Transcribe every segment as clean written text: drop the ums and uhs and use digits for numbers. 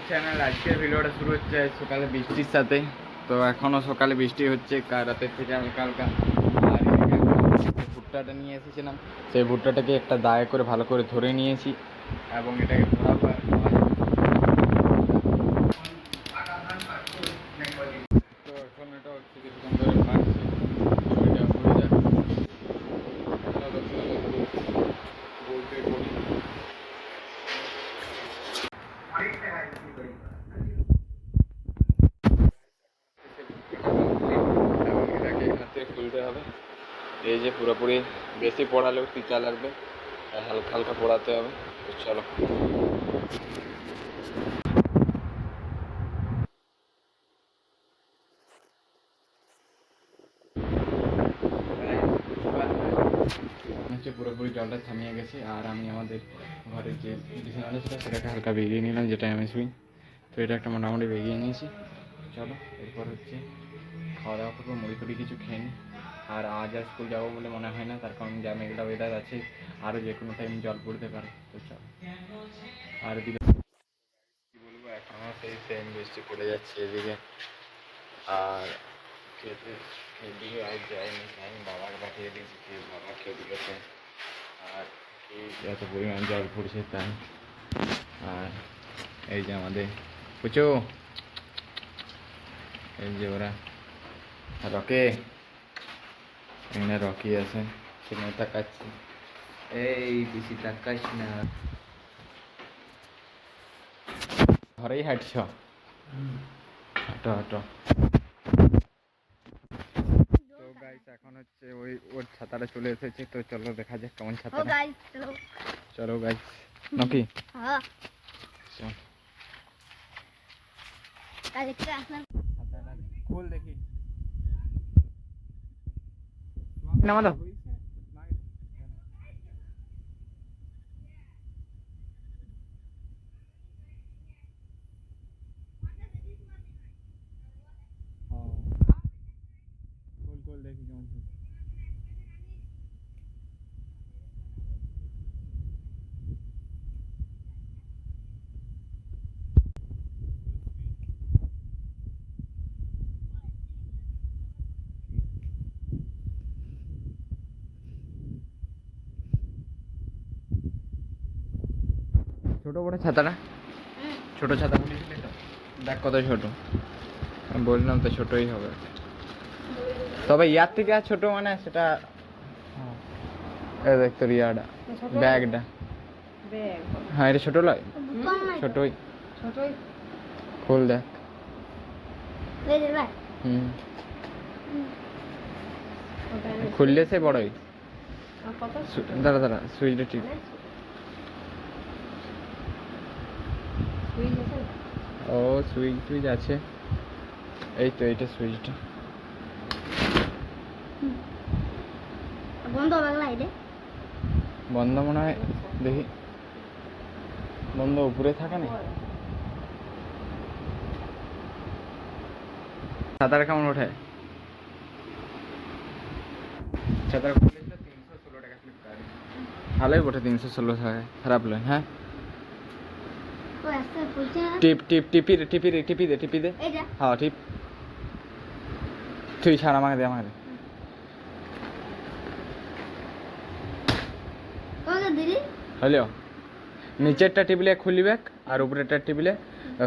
My channel. আজকের ভিডিওটা শুরু হচ্ছে সকালে বৃষ্টির সাথে। তো এখনও সকালে বৃষ্টি হচ্ছে, কাল রাতের থেকে হালকা হালকা। আর যে ভুট্টাটা নিয়ে এসেছিলাম, সেই ভুট্টাটাকে একটা দায়ে করে ভালো করে ধরে নিয়েছি এবং এটাকে ধরাবো আর খাওয়া যাবে। তো এখন এটা হচ্ছে কিছুক্ষণ ধরে ভাজছে, এটা হয়ে যাবে। বলতে বলি এবং এটাকে এখান থেকে খুলতে হবে। এই যে পুরোপুরি বেশি পোড়ালেও টিকা লাগবে, আর হালকা হালকা পোড়াতে হবে। তো চলো। হচ্ছে পুরোপুরি জলটা থামিয়ে গেছে, আর আমি আমাদের ঘরের যে বিছানাটা ছিল সেটাকে হালকা বেরিয়ে নিলাম, যেটা এমএসবি। তো এটা একটা মোটামুটি বেরিয়ে নিয়েছি। চলো এরপর হচ্ছে খাওয়া দাওয়া করবো, মুড়ি টুড়ি কিছু খেয়ে নিই। আর আজ আর স্কুল যাবো বলে মনে হয় না, তার কারণ যা মেঘলা ওয়েদার আছে, আরও যে কোনো টাইম জল পড়তে পারে। তো চলো। আর এদিকে কী বলবো, এখনও সেই সেম বৃষ্টি পড়ে যাচ্ছে এদিকে। আর খেতে এদিকে আর যায়নি, আমি বাবাকে পাঠিয়ে দিয়েছি, বাবা খেতে গেছে। আর এত পরিমাণ জল পড়ছে তাই। আর এই যে আমাদের পুচু, এই যে ওরা রকে, এখানে রকি আছে, সেখানে তাকাচ্ছে। এই বেশি তাকাস না, ঘরেই হাঁটছ, হাঁটো হাঁটো। তো গাইস এখন হচ্ছে ওর ছাতাটা চলে এসেছে। তো চলো দেখা যাক কেমন ছাতাটা। চলো গাইস, নাকি খুল দেখি। নামা দাও। খোল খোল দেখি কেমন। ছোট বড় ছাতাটা, ছোট ছাতা বলেছিলি তো, দেখ কত ছোট। আমি বললাম তো ছোটই হবে, তবে ইয়ার থেকে আর ছোট মানে সেটা। এই দেখ তোর ইয়াটা, ব্যাগটা। হ্যাঁ এটা ছোট লয়, ছোটই। খোল দেখ। হুম, খুললে সে বড়ই। দাঁড়া দাঁড়া, সুইচটা ঠিক। ও সুইচ টুইচ আছে, এই তো এইটা সুইচটা। বন্ধ মনে হয়, দেখি বন্ধ উপরে থাকে না। ছাতার কেমন ওঠে? ছাতার খুলেছিল 316 টাকা ফ্লিপকার্টে, ভালোই ওঠে 316 টাকায়, খারাপ নয়। হ্যাঁ টিপ টিপ টিপি টিপি টিপি দে, টিপি দে। হ্যাঁ টিপ, তুই ছাড়, আমাকে দে, আমাকে দে। হ্যালো, নিচেরটা টিপলে খুলবে আর উপরেরটা টিপলে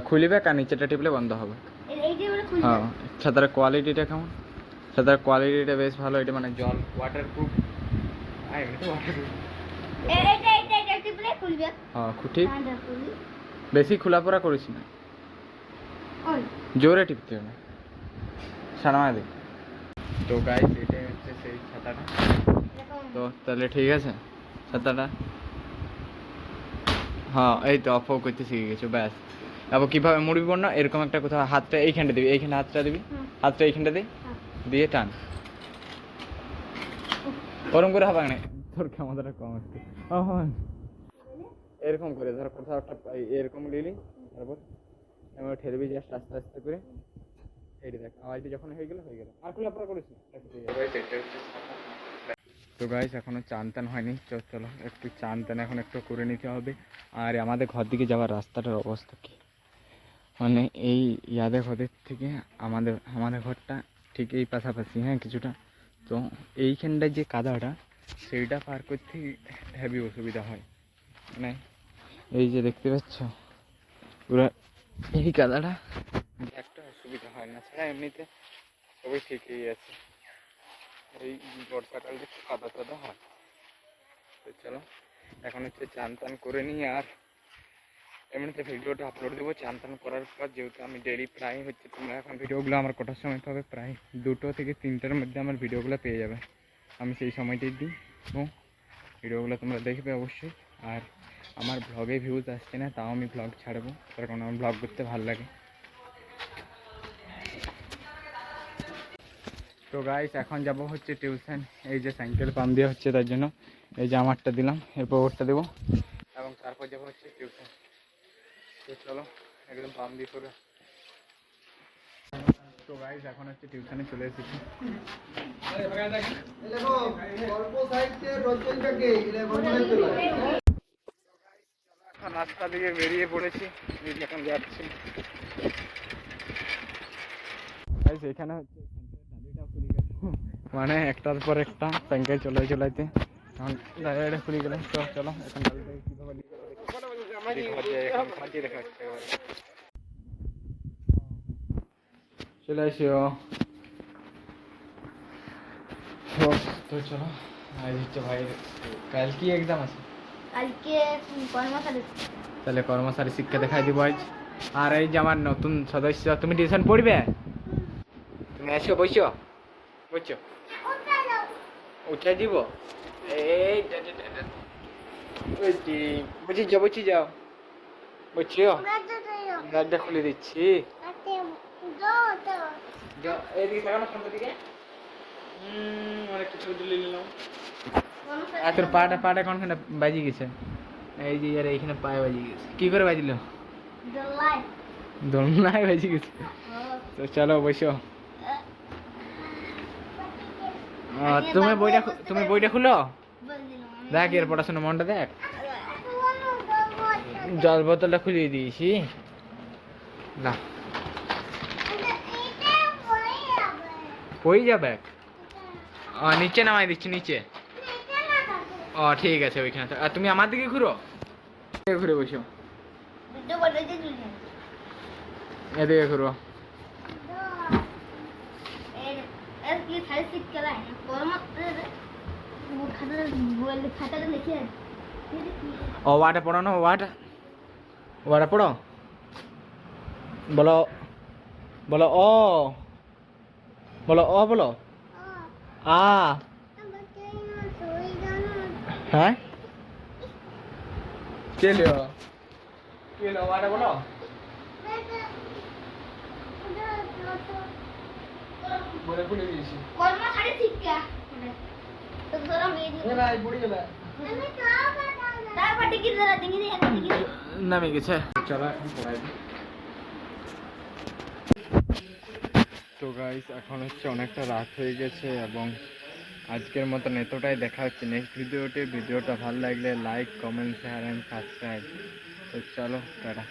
খুলবে, আর নিচেরটা টিপলে বন্ধ হবে। হ্যাঁ, ছাতার কোয়ালিটিটা কেমন? ছাতার কোয়ালিটিটা বেশ ভালো, এটা মানে জল ওয়াটারপ্রুফ। হ্যাঁ ঠিক, বেশি খোলাপড়া করিস না, জোরে টিপতে হবে, সারামা দেখ। তো গাইস এটাই হচ্ছে সেই ছাতাটা। তো তাহলে ঠিক আছে ছাতাটা। হ্যাঁ এই তো অফ করতে শিখে গেছো, ব্যাস। তারপর কীভাবে মুড়বি না, এরকম একটা কোথাও হাতটা এইখানটা দিবি, এইখানে হাতটা দিবি, হাতটা এইখানটা দিই, দিয়ে টান, ওরম করে হবে না। তোর ক্ষমতাটা কম একটু, এরকম করে ধর কোথাও একটা এরকম নিলি, তারপর এবার ঠেলবি জাস্ট আস্তে আস্তে করে। এইটা দেখ আওয়াজটা যখন হয়ে গেল, আর খোলাপড়া করিস না। তো গাইস এখনো চান টান হয়নি, চলো একটু চান টান এখন একটু করে নিতে হবে। আর আমাদের ঘর দিকে যাওয়ার রাস্তাটার অবস্থা কি, মানে এই ইয়াদের ঘরের থেকে আমাদের আমাদের ঘরটা ঠিক এই পাশাপাশি, হ্যাঁ কিছুটা। তো এইখানটায় যে কাদাটা সেইটা পার করতে হেভি অসুবিধা হয়। মানে এই যে দেখতে পাচ্ছ পুরো এই কাদাটা একটা অসুবিধা হয় না, ছাড়া এমনিতে সবই ঠিকই আছে। এই বর্ষাকাল একটু কাদা টাদা হয়। তো চলো এখন হচ্ছে চান টান করে নিই, আর এমনিতে ভিডিওটা আপলোড দেবো চান টান করার পর। যেহেতু আমি ডেলি প্রায় হচ্ছে, তোমরা এখন ভিডিওগুলো আমার কটার সময় পাবে, প্রায় 2টো থেকে 3টার মধ্যে আমার ভিডিওগুলো পেয়ে যাবে। আমি সেই সময়টাই দিই এবং ভিডিওগুলো তোমরা দেখবে অবশ্যই। আর আমার ব্লগে ভিউজ আসছে না, তাও আমি ব্লগ ছাড়বো, তার কারণ আমার ব্লগ করতে ভালো লাগে। তো গাইস এখন যাব হচ্ছে টিউশন। এই যে সাইকেল পাম্প দেওয়া হচ্ছে, তার জন্য এই যে আমারটা দিলাম, এরপর ওরটা দেবো এবং তারপর যাবো হচ্ছে টিউশন। তো চলো একদম পাম্প দিয়ে করে। তো গাইস এখন হচ্ছে টিউশনে চলে এসেছি। এখন রাস্তা দিকে বেরিয়ে পড়েছি, এখন যাচ্ছি। এখানে হচ্ছে মানে একটার পর একটা সাইকেল চলাইতে এখন গাড়িটা খুলে গেলে। তো চলো এখন চলে আসিও। তো চলো আজ হচ্ছে ভাই কাল কি এক্সাম আছে? কালকে কর্মশালা। তাহলে কর্মচারী শিক্ষা দেখাই দিব আজ। আর এই যে আমার নতুন সদস্য, তুমি টিউশন পড়বে? তুমি আসো, বসো বসো, উঠে দিব। এই বুঝি যাও, বসি যাও, বুঝছো? গাড়িটা খুলে দিচ্ছি। এইদিকে থাকানো সামনের দিকে। অনেকটা ছবি তুলে নিলাম। আর তোর পাটা কোনখানে বাজি গেছে? এই যে আর এইখানে পায়ে বাজি গেছে। কি করে বাজিল? দোলনায় বাজি গেছে। তো চলো বসো। তুমি বইটা খুলো, দেখ এর পড়াশোনা মনটা দেখ। জল বোতলটা খুলিয়ে দিয়েছি না, পড়ে যাবে। নিচে নামাই দিচ্ছি, নিচে। ঠিক আছে ওইখানে। আর তুমি আমার দিকে ঘুরো, ঘুরে বসো, এদিকে ঘুরো। ওয়াটা পড়ো না, ওয়াটা পড়ো। বলো বলো ও, বলো ও, বলো আ। হ্যাঁ চলো ওয়াটা বলো। বলে খুলে দিয়েছি। নামে গেছে। চলো এখন পড়াই। তো গাইস এখন হচ্ছে অনেকটা রাত হয়ে গেছে এবং আজকের মতন এতটাই। দেখা হচ্ছে নেক্সট ভিডিওতে। ভিডিওটা ভালো লাগলে like, comment, share and subscribe. তো চলো টাটা।